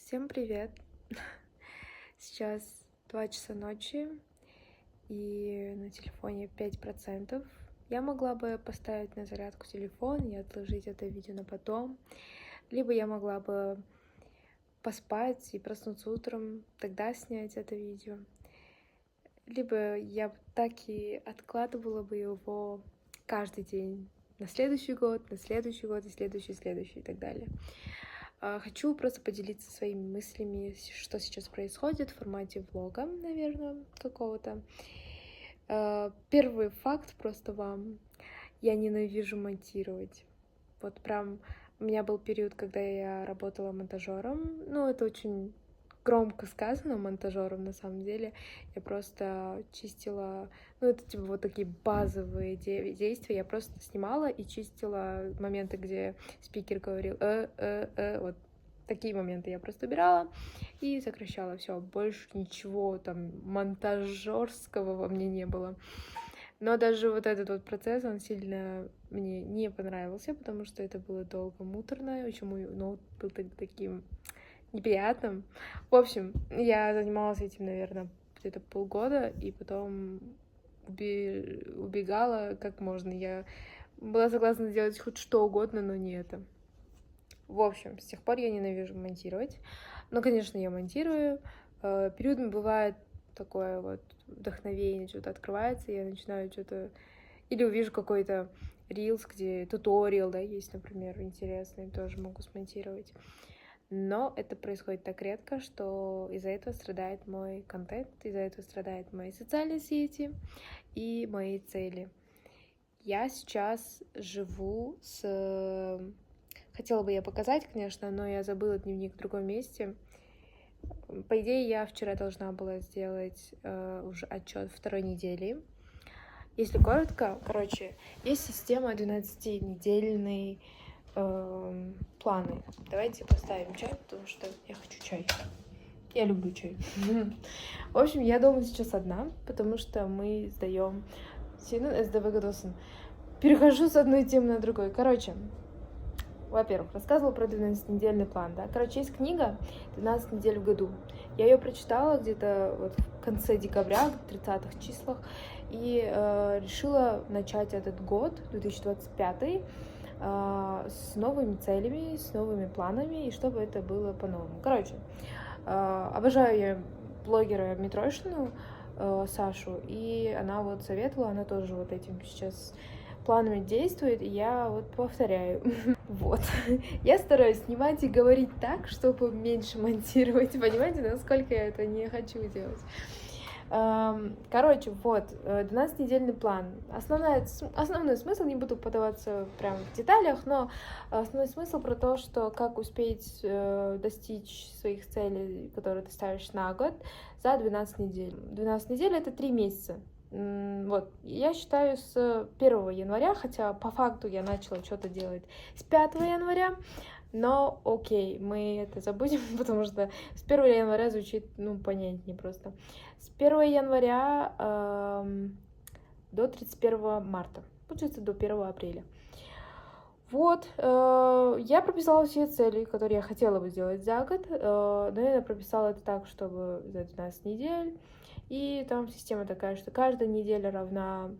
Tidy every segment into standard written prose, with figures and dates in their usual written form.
Всем привет! Сейчас 2 часа ночи, и на телефоне 5%. Я могла бы поставить на зарядку телефон и отложить это видео на потом, либо я могла бы поспать и проснуться утром, тогда снять это видео. Либо я так и откладывала бы его каждый день на следующий год, на следующий год и следующий и так далее. Хочу просто поделиться своими мыслями, что сейчас происходит в формате влога, наверное, какого-то. Первый факт просто вам. Я ненавижу монтировать. Вот прям у меня был период, когда я работала монтажером. Ну, это очень громко сказано, монтажером на самом деле. Я просто чистила, ну, это типа вот такие базовые действия. Я просто снимала и чистила моменты, где спикер говорил вот такие моменты я просто убирала и сокращала. Все, больше ничего там монтажерского во мне не было. Но даже вот этот вот процесс, он сильно мне не понравился, потому что это было долго, муторно, очень мой ноут был таким неприятным. В общем, я занималась этим, наверное, где-то полгода, и потом убегала как можно. Я была согласна сделать хоть что угодно, но не это. В общем, с тех пор я ненавижу монтировать. Но, конечно, я монтирую. Периодами бывает такое вот вдохновение, что-то открывается, и я начинаю что-то... Или увижу какой-то рилс, где туториал, да, есть, например, интересный, тоже могу смонтировать. Но это происходит так редко, что из-за этого страдает мой контент, из-за этого страдают мои социальные сети и мои цели. Я сейчас живу с... Хотела бы я показать, конечно, но я забыла дневник в другом месте. По идее, я вчера должна была сделать уже отчет второй недели. Если коротко, есть система 12-недельной планы. Давайте поставим чай, потому что я хочу чай. Я люблю чай. В общем, я дома сейчас одна, потому что мы сдаем СДВ Годосон. Перехожу с одной темы на другой. Во-первых, рассказывала про 12-недельный план, да. Есть книга «12 недель в году». Я ее прочитала где-то вот в конце декабря, в 30-х числах, и решила начать этот год, 2025, с новыми целями, с новыми планами, и чтобы это было по-новому. Обожаю я блогера Митрошину, Сашу, и она вот советовала, она тоже вот этим сейчас планами действует, и я вот повторяю. Вот. Я стараюсь снимать и говорить так, чтобы меньше монтировать. Понимаете, насколько я это не хочу делать. 12-недельный план. Основной смысл, не буду подаваться прям в деталях, но основной смысл про то, что как успеть достичь своих целей, которые ты ставишь на год, за 12 недель. 12 недель — это 3 месяца. Вот, я считаю, с 1 января, хотя по факту я начала что-то делать с 5 января, но окей, мы это забудем, потому что с 1 января звучит, понятнее просто. С 1 января до 31 марта, получается, до 1 апреля. Вот, я прописала все цели, которые я хотела бы сделать за год, но я прописала это так, чтобы за 12 недель, и там система такая, что каждая неделя равна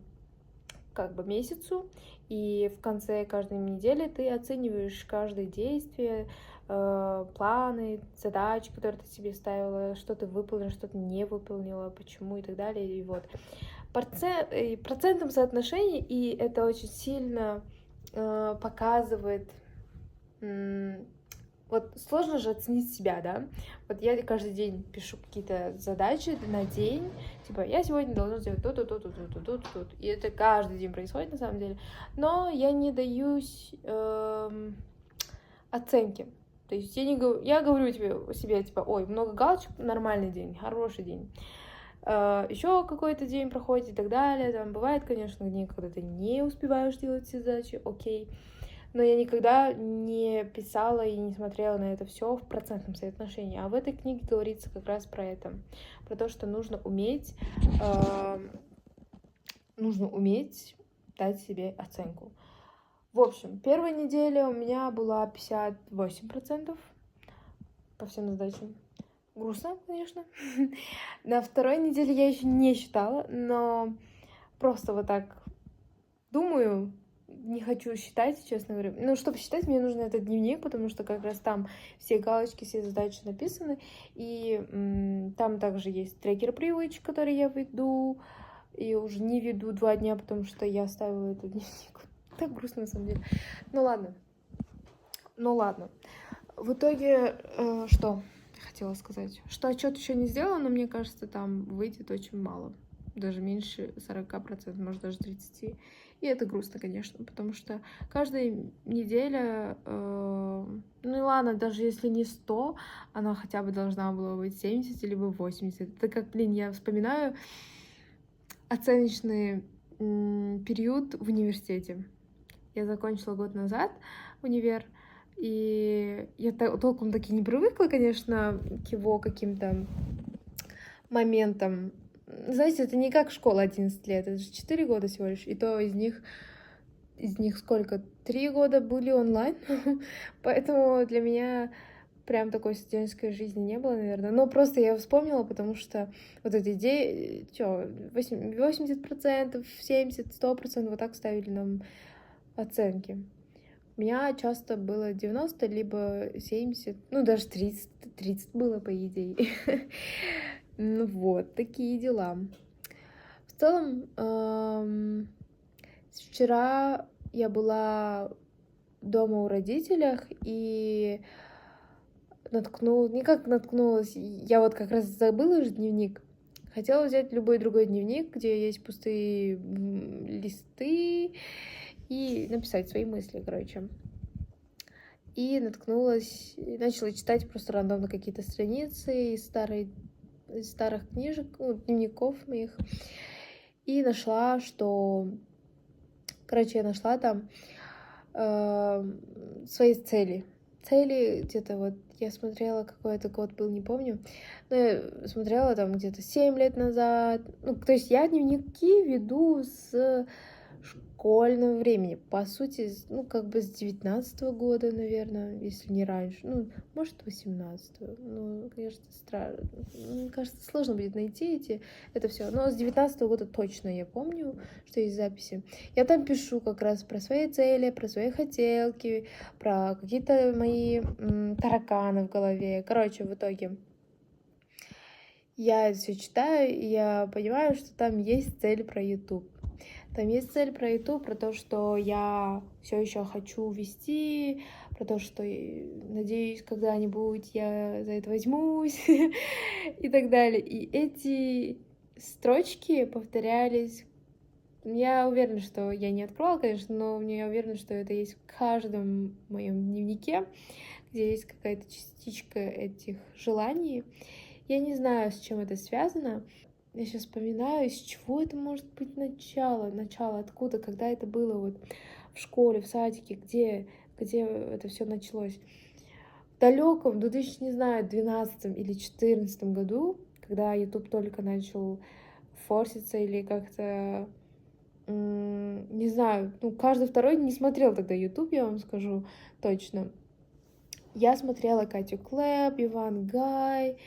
месяцу, и в конце каждой недели ты оцениваешь каждое действие, планы, задачи, которые ты себе ставила, что ты выполнила, что ты не выполнила, почему и так далее. И вот процентном соотношении, и это очень сильно показывает... Вот сложно же оценить себя, да? Вот я каждый день пишу какие-то задачи на день, типа, я сегодня должна сделать то-то. И это каждый день происходит, на самом деле. Но я не даюсь оценки. То есть я говорю себе, типа, ой, много галочек, нормальный день, хороший день. Еще какой-то день проходит и так далее. Там бывает, конечно, дни, когда ты не успеваешь делать все задачи, окей. Но я никогда не писала и не смотрела на это все в процентном соотношении. А в этой книге говорится как раз про это. Про то, что нужно уметь дать себе оценку. В общем, первая неделя у меня была 58%. по всем задачам. Грустно, конечно. На второй неделе я еще не считала, но просто вот так думаю, не хочу считать, честно говоря. Ну, чтобы считать, мне нужен этот дневник, потому что как раз там все галочки, все задачи написаны. И там также есть трекер привычек, который я веду. И уже не веду 2 дня, потому что я оставила этот дневник. Так грустно, на самом деле. Ну ладно. Ну ладно. В итоге, что я хотела сказать? Что отчет еще не сделала, но мне кажется, там выйдет очень мало. Даже меньше 40%, может даже 30%. И это грустно, конечно, потому что каждая неделя, ну и ладно, даже если не 100, она хотя бы должна была быть 70 либо 80. Это как, блин, я вспоминаю оценочный период в университете. Я закончила год назад универ, и я толком таки не привыкла, конечно, к его каким-то моментам. Знаете, это не как школа 11 лет, это же 4 года всего лишь, и то из них сколько? 3 года были онлайн, поэтому для меня прям такой студенческой жизни не было, наверное. Но просто я вспомнила, потому что вот эта идея, 80%, 70%, 100% вот так ставили нам оценки. У меня часто было 90, либо 70, ну даже 30 было, по идее. Ну вот, такие дела. В целом, вчера я была дома у родителей и наткнулась, я вот как раз забыла же дневник. Хотела взять любой другой дневник, где есть пустые листы, и написать свои мысли, короче. И наткнулась, и начала читать просто рандомно какие-то страницы из старых книжек, ну, дневников моих. И нашла, что... Короче, я нашла там свои цели. Цели где-то вот... Я смотрела, какой это год был, не помню. Но я смотрела там где-то 7 лет назад. Ну, то есть я дневники веду с школьного времени. По сути, ну, как бы с 19-го года, наверное, если не раньше. Ну, может, 18-го. Ну, конечно, мне кажется, сложно будет найти это все. Но с 19-го года точно я помню, что есть записи. Я там пишу как раз про свои цели, про свои хотелки, про какие-то мои тараканы в голове. Короче, в итоге я это все читаю, и я понимаю, что там есть цель про YouTube. Там есть цель про YouTube, про то, что я все еще хочу вести, про то, что надеюсь, когда-нибудь я за это возьмусь и так далее. И эти строчки повторялись. Я уверена, что я не открывала, конечно, но я уверена, что это есть в каждом моем дневнике, где есть какая-то частичка этих желаний. Я не знаю, с чем это связано. Я сейчас вспоминаю, с чего это может быть начало, откуда, когда это было вот в школе, в садике, где это все началось. В далеком 2012 или 2014 году, когда YouTube только начал форситься или как-то, не знаю, ну, каждый второй не смотрел тогда YouTube, я вам скажу точно. Я смотрела Катю Клэп, Иван Гай,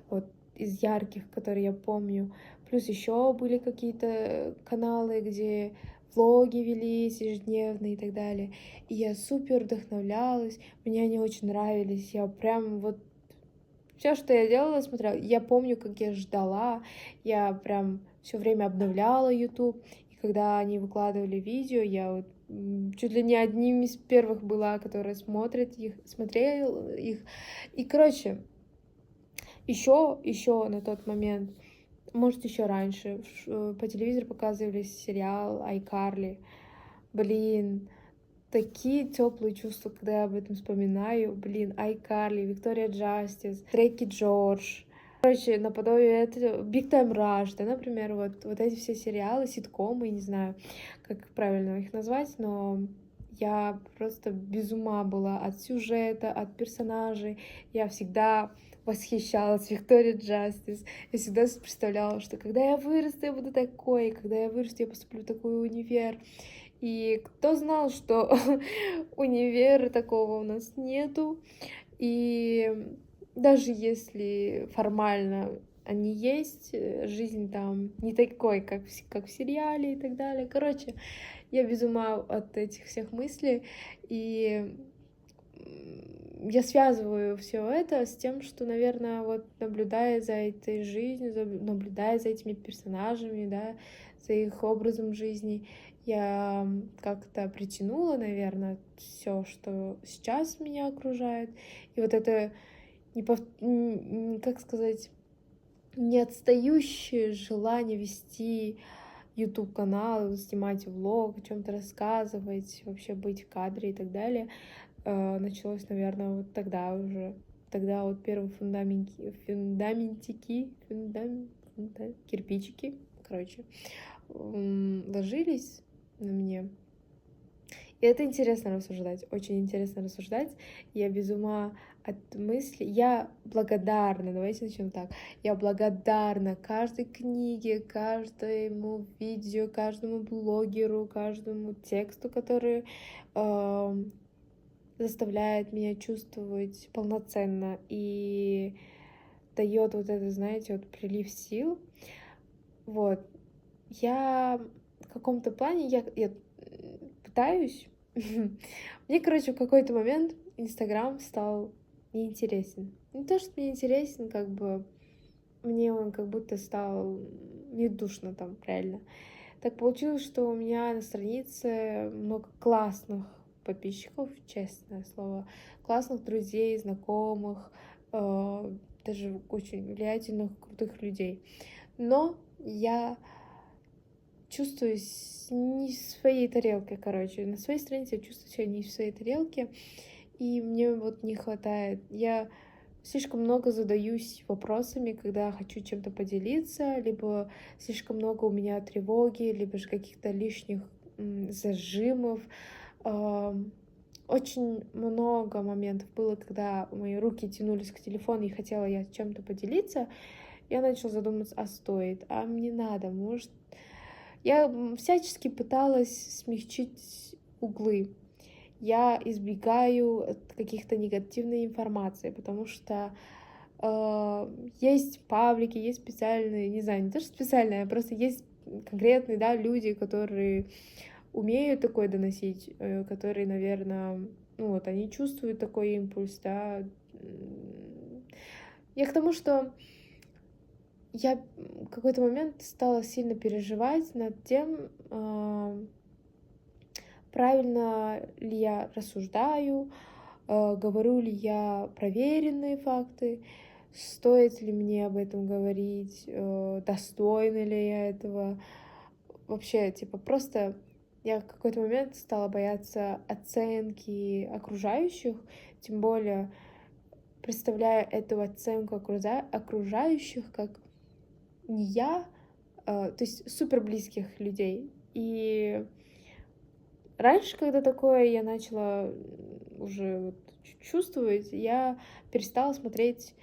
вот из ярких, которые я помню. Плюс еще были какие-то каналы, где влоги велись ежедневные и так далее. И я супер вдохновлялась, мне они очень нравились. Я прям вот все, что я делала, смотрела. Я помню, как я ждала, я прям все время обновляла YouTube. И когда они выкладывали видео, я вот чуть ли не одним из первых была, которая смотрела их. И, короче, еще на тот момент, может, еще раньше, по телевизору показывали сериал iCarly. Блин, такие теплые чувства, когда я об этом вспоминаю. Блин, iCarly, Виктория Джастис, Дрейк и Джордж. Короче, наподобие этого, Big Time Rush, да, например, вот эти все сериалы, ситкомы, не знаю, как правильно их назвать, но я просто без ума была от сюжета, от персонажей. Я всегда восхищалась Викторией Джастис. Я всегда представляла, что когда я вырасту, я буду такой, когда я вырасту, я поступлю в такой универ. И кто знал, что универа такого у нас нету. И даже если формально они есть, жизнь там не такой, как в сериале и так далее. Короче, я без ума от этих всех мыслей, и я связываю все это с тем, что, наверное, вот наблюдая за этой жизнью, наблюдая за этими персонажами, да, за их образом жизни, я как-то притянула, наверное, все, что сейчас меня окружает. И вот это, как сказать, не отстающее желание вести YouTube-канал, снимать влог, о чем-то рассказывать, вообще быть в кадре и так далее, началось, наверное, вот тогда уже. Тогда вот первые кирпичики, короче, ложились на мне. И это интересно рассуждать, очень интересно рассуждать. Я без ума от мысли. Я благодарна, давайте начнем так. Я благодарна каждой книге, каждому видео, каждому блогеру, каждому тексту, который заставляет меня чувствовать полноценно и дает вот это, знаете, вот прилив сил. Вот. Я в каком-то плане, я пытаюсь. Мне, короче, в какой-то момент Инстаграм стал неинтересен. Не то, что мне интересен, как бы мне он как будто стал не душно там, реально. Так получилось, что у меня на странице много классных подписчиков, честное слово, классных друзей, знакомых, даже очень влиятельных, крутых людей. Но я чувствую не в своей тарелке, короче. На своей странице я чувствую себя не в своей тарелке, и мне вот не хватает. Я слишком много задаюсь вопросами, когда хочу чем-то поделиться, либо слишком много у меня тревоги, либо же каких-то лишних зажимов. Очень много моментов было, когда мои руки тянулись к телефону и хотела я чем-то поделиться. Я начала задумываться, а стоит, а мне надо, может... Я всячески пыталась смягчить углы. Я избегаю каких-то негативной информации, потому что есть паблики, есть специальные, не знаю, не то, что специальные, а просто есть конкретные, да, люди, которые умеют такое доносить, которые, наверное, ну вот, они чувствуют такой импульс, да. Я к тому, что я в какой-то момент стала сильно переживать над тем, правильно ли я рассуждаю, говорю ли я проверенные факты, стоит ли мне об этом говорить, достойна ли я этого. Вообще, типа, просто я в какой-то момент стала бояться оценки окружающих, тем более представляя эту оценку окружающих как не я, то есть супер близких людей. И раньше, когда такое я начала уже вот чувствовать, я перестала смотреть,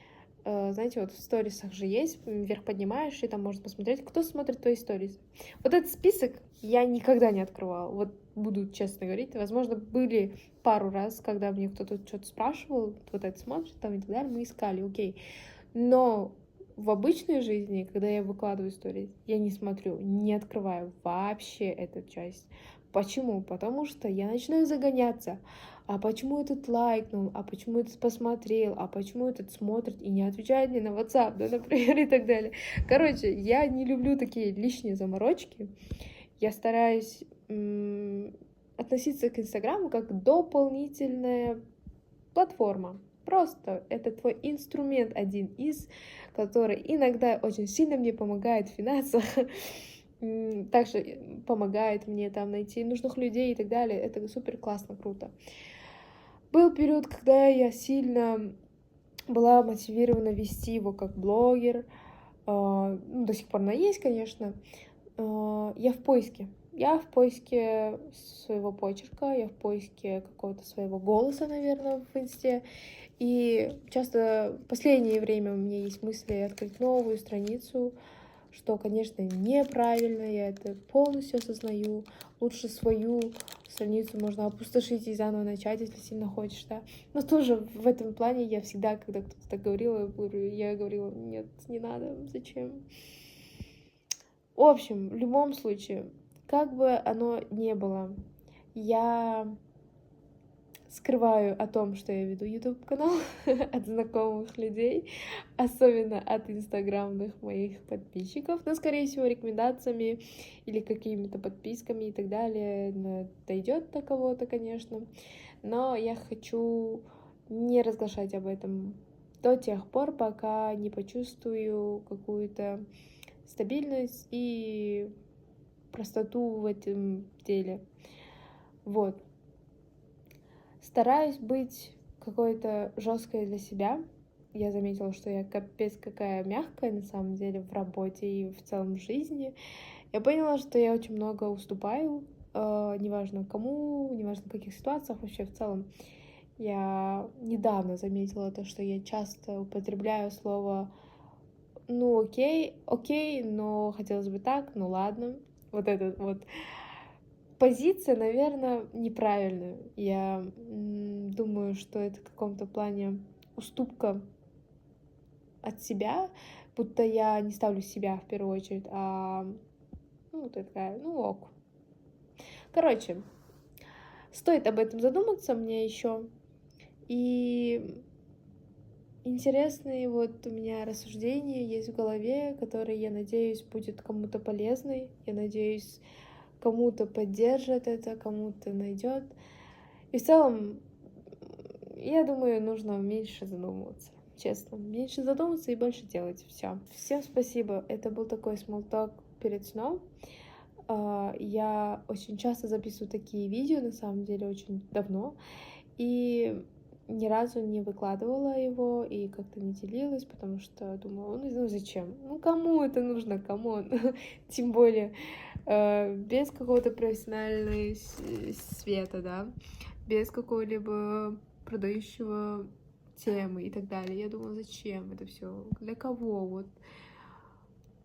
знаете, вот в сторисах же есть, вверх поднимаешь, и там можно посмотреть, кто смотрит твои сторис. Вот этот список я никогда не открывала, вот буду честно говорить. Возможно, были пару раз, когда мне кто-то что-то спрашивал, вот это смотрит там и так далее, мы искали, окей. Но в обычной жизни, когда я выкладываю сторис, я не смотрю, не открываю вообще эту часть. Почему? Потому что я начинаю загоняться. А почему этот лайкнул? А почему этот посмотрел? А почему этот смотрит и не отвечает мне на WhatsApp, да, например, и так далее. Короче, я не люблю такие лишние заморочки. Я стараюсь относиться к Инстаграму как дополнительная платформа. Просто это твой инструмент один из, который иногда очень сильно мне помогает в финансах, также помогает мне там найти нужных людей и так далее. Это супер классно, круто. Был период, когда я сильно была мотивирована вести его как блогер. До сих пор она есть, конечно. Я в поиске. Я в поиске своего почерка, я в поиске какого-то своего голоса, наверное, в инсте. И часто в последнее время у меня есть мысли открыть новую страницу, что, конечно, неправильно, я это полностью осознаю. Лучше страницу можно опустошить и заново начать, если сильно хочешь, да. Но тоже в этом плане я всегда, когда кто-то так говорил, я говорила, нет, не надо, зачем. В общем, в любом случае, как бы оно ни было, я скрываю о том, что я веду YouTube-канал от знакомых людей, особенно от инстаграмных моих подписчиков, но, скорее всего, рекомендациями или какими-то подписками и так далее дойдет до кого-то, конечно, но я хочу не разглашать об этом до тех пор, пока не почувствую какую-то стабильность и простоту в этом деле. Вот. Стараюсь быть какой-то жесткой для себя. Я заметила, что я капец какая мягкая на самом деле в работе и в целом в жизни. Я поняла, что я очень много уступаю, неважно кому, неважно в каких ситуациях, вообще в целом. Я недавно заметила то, что я часто употребляю слово «ну окей, окей, но хотелось бы так, ну ладно». Вот этот вот позиция, наверное, неправильная. Я думаю, что это в каком-то плане уступка от себя, будто я не ставлю себя в первую очередь, а ну, такая, ну ок. Короче, стоит об этом задуматься мне еще. И интересные вот у меня рассуждения есть в голове, которые, я надеюсь, будет кому-то полезной. Я надеюсь, кому-то поддержит это, кому-то найдет. И в целом, я думаю, нужно меньше задумываться. Честно, меньше задумываться и больше делать. Все. Всем спасибо. Это был такой смолток перед сном. Я очень часто записываю такие видео, на самом деле, очень давно. И ни разу не выкладывала его и как-то не делилась, потому что думала, ну зачем? Ну кому это нужно, камон? Тем более без какого-то профессионального света, да, без какого-либо продающего темы и так далее. Я думала, зачем это все? Для кого? Вот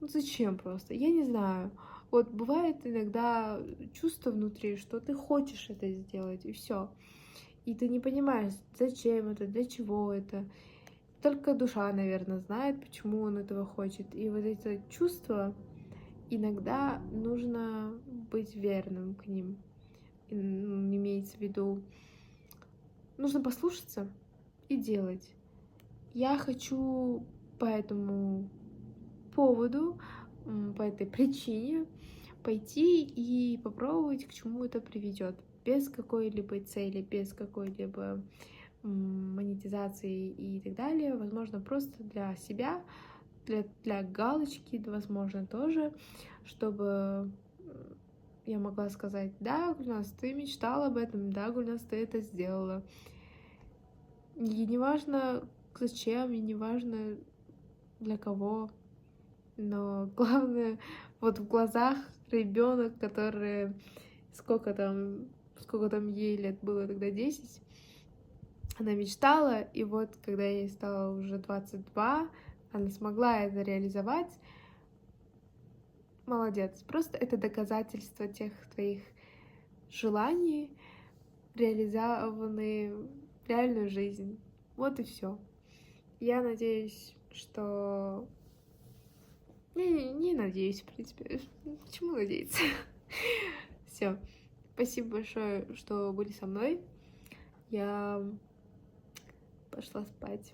ну, зачем просто? Я не знаю. Вот бывает иногда чувство внутри, что ты хочешь это сделать, и все. И ты не понимаешь, зачем это, для чего это. Только душа, наверное, знает, почему он этого хочет. И вот это чувство, иногда нужно быть верным к ним. Имеется в виду, нужно послушаться и делать. Я хочу по этому поводу, по этой причине пойти и попробовать, к чему это приведет. Без какой-либо цели, без какой-либо монетизации и так далее. Возможно, просто для себя, для галочки, возможно, тоже, чтобы я могла сказать, да, Гульнас, ты мечтала об этом, да, Гульнас, ты это сделала. И неважно зачем, и неважно для кого, но главное, вот в глазах ребенок, который сколько там ей лет было тогда, 10, она мечтала, и вот когда ей стало уже 22, она смогла это реализовать. Молодец. Просто это доказательство тех твоих желаний, реализованные в реальную жизнь. Вот и все. Я надеюсь, что... Не надеюсь, в принципе. Почему надеяться? Все. Спасибо большое, что были со мной. Я пошла спать.